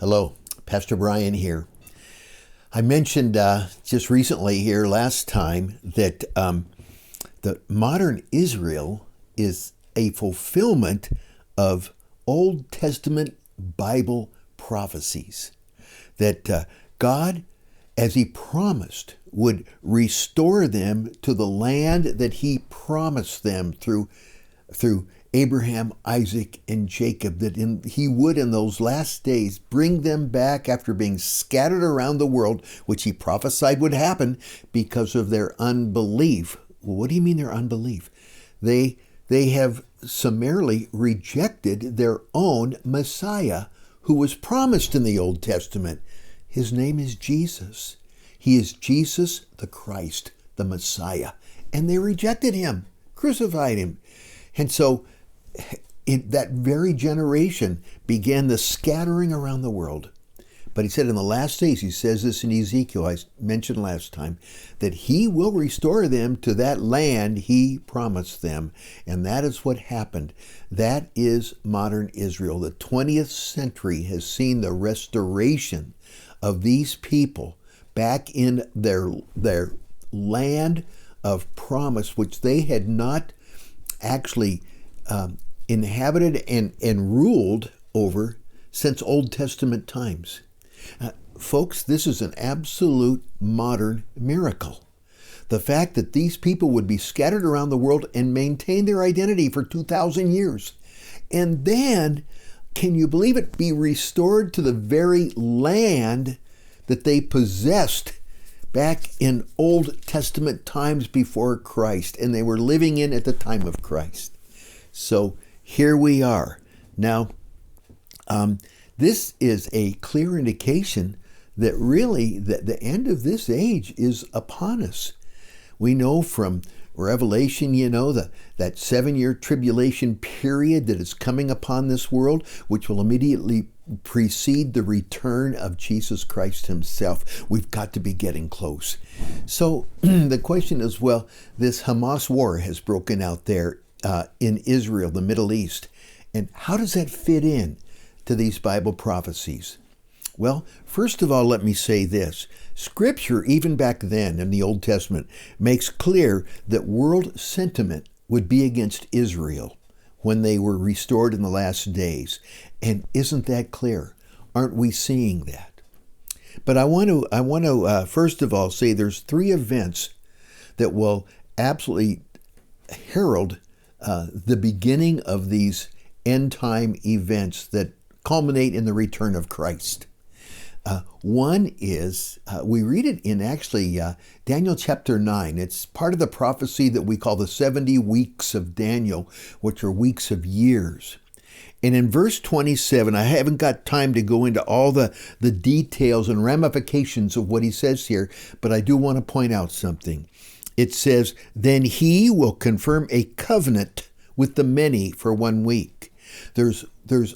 Hello, Pastor Brian here. I mentioned just recently here last time that the modern Israel is a fulfillment of Old Testament Bible prophecies. That God, as He promised, would restore them to the land that He promised them through Abraham, Isaac, and Jacob, that He would in those last days bring them back after being scattered around the world, which He prophesied would happen because of their unbelief. Well, what do you mean their unbelief? They have summarily rejected their own Messiah who was promised in the Old Testament. His name is Jesus. He is Jesus the Christ, the Messiah. And they rejected Him, crucified Him. And so in that very generation began the scattering around the world. But He said in the last days, He says this in Ezekiel, I mentioned last time, that He will restore them to that land He promised them. And that is what happened. That is modern Israel. The 20th century has seen the restoration of these people back in their land of promise, which they had not actually inhabited and ruled over since Old Testament times. Folks, this is an absolute modern miracle. The fact that these people would be scattered around the world and maintain their identity for 2,000 years. And then, can you believe it, be restored to the very land that they possessed back in Old Testament times before Christ, and they were living in at the time of Christ. So here we are. Now, this is a clear indication that really the end of this age is upon us. We know from Revelation, that 7-year tribulation period that is coming upon this world, which will immediately precede the return of Jesus Christ Himself. We've got to be getting close. So the question is, well, this Hamas war has broken out there in Israel, the Middle East. And how does that fit in to these Bible prophecies? Well, first of all, let me say this. Scripture, even back then in the Old Testament, makes clear that world sentiment would be against Israel when they were restored in the last days. And isn't that clear? Aren't we seeing that? But I want to first of all say there's 3 events that will absolutely herald the beginning of these end time events that culminate in the return of Christ. One is, we read it in actually Daniel chapter 9. It's part of the prophecy that we call the 70 weeks of Daniel, which are weeks of years. And in verse 27, I haven't got time to go into all the details and ramifications of what he says here, but I do want to point out something. It says, "Then He will confirm a covenant with the many for 1 week." There's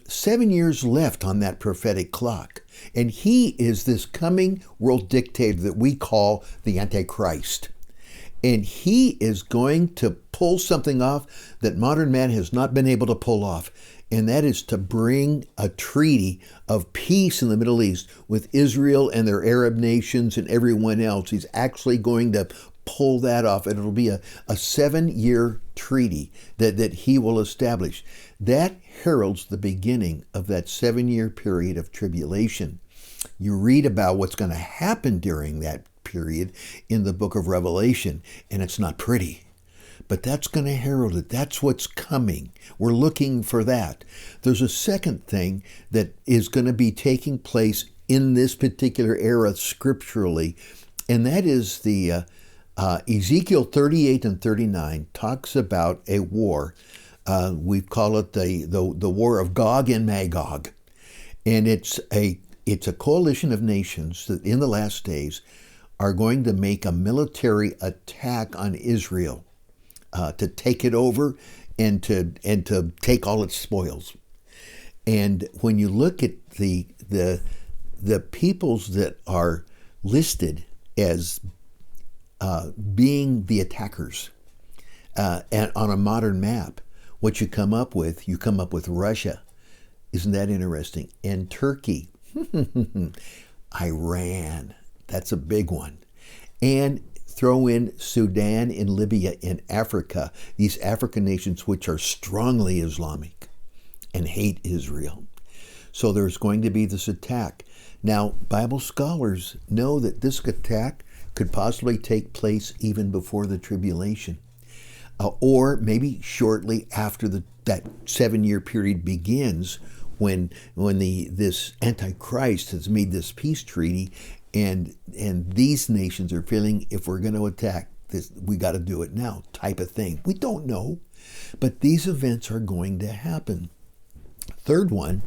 7 years left on that prophetic clock. And He is this coming world dictator that we call the Antichrist. And He is going to pull something off that modern man has not been able to pull off. And that is to bring a treaty of peace in the Middle East with Israel and their Arab nations and everyone else. He's actually going to pull that off. And it'll be a 7-year treaty that He will establish. That heralds the beginning of that 7-year period of tribulation. You read about what's going to happen during that period in the book of Revelation, and it's not pretty. But that's going to herald it. That's what's coming. We're looking for that. There's a second thing that is going to be taking place in this particular era scripturally, and that is the Ezekiel 38 and 39 talks about a war. We call it the war of Gog and Magog. And it's a coalition of nations that in the last days are going to make a military attack on Israel to take it over and to take all its spoils. And when you look at the peoples that are listed as being the attackers and on a modern map, what you come up with Russia. Isn't that interesting? And Turkey. Iran, that's a big one. And throw in Sudan and Libya in Africa, these African nations which are strongly Islamic and hate Israel. So there's going to be this attack. Now, Bible scholars know that this attack could possibly take place even before the tribulation, or maybe shortly after that 7-year period begins, when this Antichrist has made this peace treaty, and these nations are feeling, if we're going to attack this, we got to do it now, type of thing. We don't know, but these events are going to happen. Third one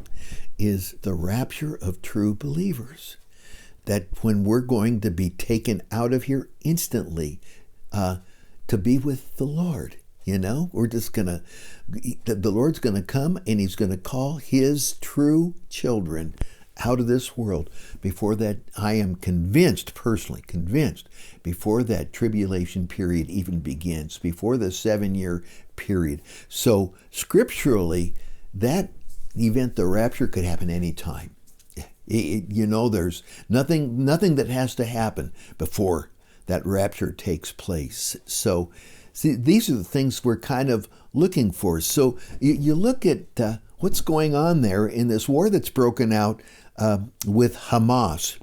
is the rapture of true believers. That when we're going to be taken out of here instantly to be with the Lord. We're just the Lord's going to come and he's going to call his true children out of this world. Before that, I am personally convinced, before that tribulation period even begins, before the 7-year period. So scripturally, that event, the rapture, could happen anytime. There's nothing that has to happen before that rapture takes place. So, see, these are the things we're kind of looking for. So you look at what's going on there in this war that's broken out with Hamas.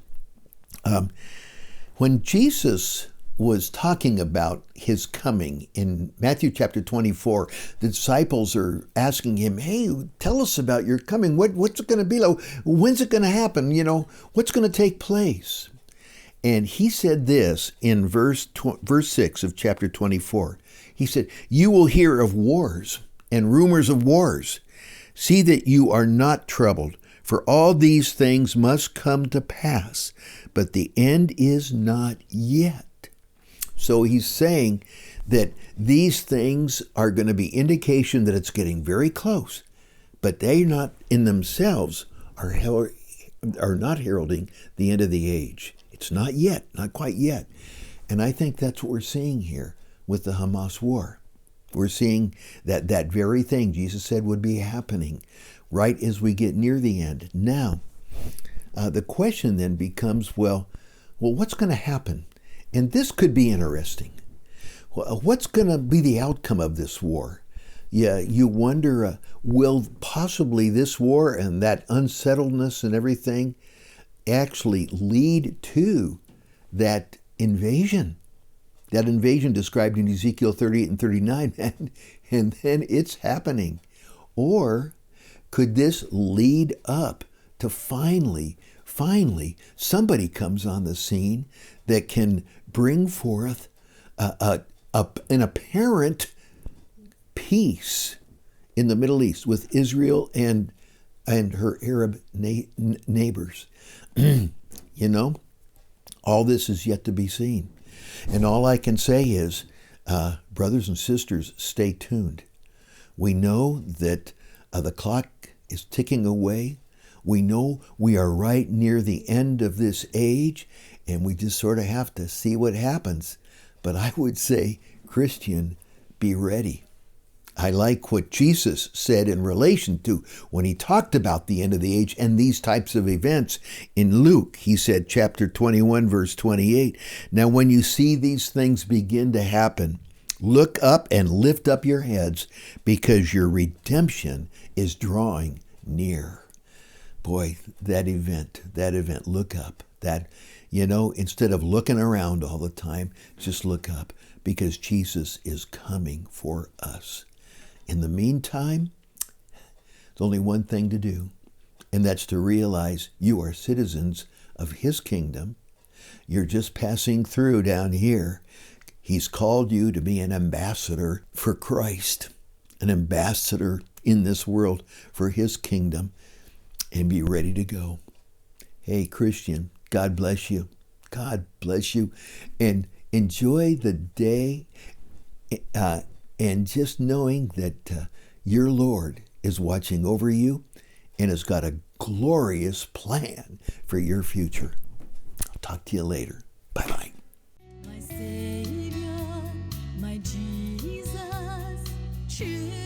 When Jesus was talking about his coming in Matthew chapter 24, the disciples are asking him, hey, tell us about your coming. What's it going to be like? When's it going to happen? What's going to take place? And he said this in verse 6 of chapter 24. He said, you will hear of wars and rumors of wars. See that you are not troubled, for all these things must come to pass, but the end is not yet. So he's saying that these things are going to be indication that it's getting very close, but they not in themselves are not heralding the end of the age. It's not yet, not quite yet. And I think that's what we're seeing here with the Hamas war. We're seeing that very thing Jesus said would be happening right as we get near the end. Now, the question then becomes, well, what's going to happen? And this could be interesting. What's going to be the outcome of this war? Yeah, you wonder, will possibly this war and that unsettledness and everything actually lead to that invasion described in Ezekiel 38 and 39, and then it's happening? Or could this lead up to finally somebody comes on the scene that can bring forth an apparent peace in the Middle East with Israel and her Arab neighbors? All this is yet to be seen. And all I can say is, brothers and sisters, stay tuned. We know that the clock is ticking away. We know we are right near the end of this age, and we just sort of have to see what happens. But I would say, Christian, be ready. I like what Jesus said in relation to when he talked about the end of the age and these types of events in Luke. He said, chapter 21, verse 28, now when you see these things begin to happen, look up and lift up your heads, because your redemption is drawing near. Boy, that event, look up. Instead of looking around all the time, just look up, because Jesus is coming for us. In the meantime, there's only one thing to do, and that's to realize you are citizens of his kingdom. You're just passing through down here. He's called you to be an ambassador for Christ, an ambassador in this world for his kingdom, and be ready to go. Hey, Christian, God bless you. God bless you. And enjoy the day, and just knowing that your Lord is watching over you and has got a glorious plan for your future. I'll talk to you later. Bye-bye. My Savior, my Jesus, true.